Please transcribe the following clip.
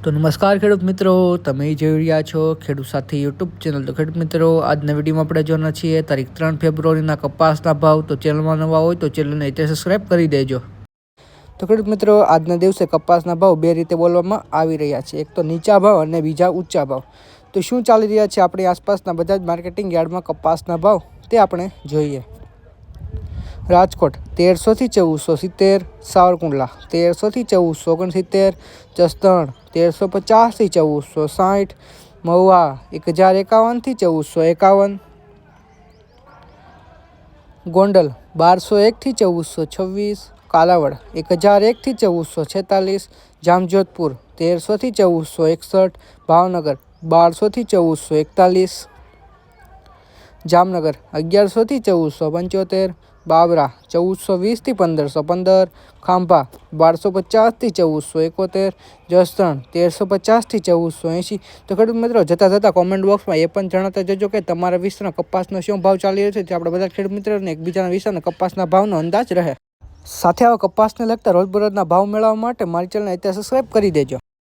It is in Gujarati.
તો નમસ્કાર ખેડૂત મિત્રો, તમે જોઈ રહ્યા છો ખેડૂત સાથી યુટ્યુબ ચેનલ। તો ખેડૂત મિત્રો, આજના વિડીયોમાં આપણે જોવાના છીએ તારીખ 3 ફેબ્રુઆરીના કપાસના ભાવ। તો ચેનલમાં નવા હોય તો ચેનલને અત્યારે સબસ્ક્રાઈબ કરી દેજો। તો ખેડૂત મિત્રો, આજના દિવસે કપાસના ભાવ બે રીતે બોલવામાં આવી રહ્યા છે, એક તો નીચા ભાવ અને બીજા ઊંચા ભાવ। તો શું ચાલી રહ્યા છે આપણી આસપાસના બધા જ માર્કેટિંગ યાર્ડમાં કપાસના ભાવ તે આપણે જોઈએ। રાજકોટ 1300 થી 1470, સાવરકુંડલા 1300 થી 1469, જસદણ 1350 થી 1460, મહુવા 1051 થી 1451, ગોંડલ 1201 થી 1426, કાલાવડ 1001 થી 1446, જામજોધપુર 1300 થી 1461, ભાવનગર 1200 થી 1441, જામનગર 1100 થી 1475, બાબરા 1420 થી 1515, ખાંભા 1250 થી 1471, જસદણ 1350 થી 1480। તો ખેડૂત મિત્રો, જતા કોમેન્ટ બોક્સમાં એ પણ જણાવતા જજો કે તમારા વિસ્તારના કપાસનો શું ભાવ ચાલી રહ્યો છે, તે આપણે બધા ખેડૂત મિત્રોને એકબીજાના વિસ્તારના કપાસના ભાવનો અંદાજ રહે। સાથે આવા કપાસને લગતા રોજબરોજના ભાવ મેળવવા માટે મારી ચેનલને અત્યારે સબસ્ક્રાઈબ કરી દેજો।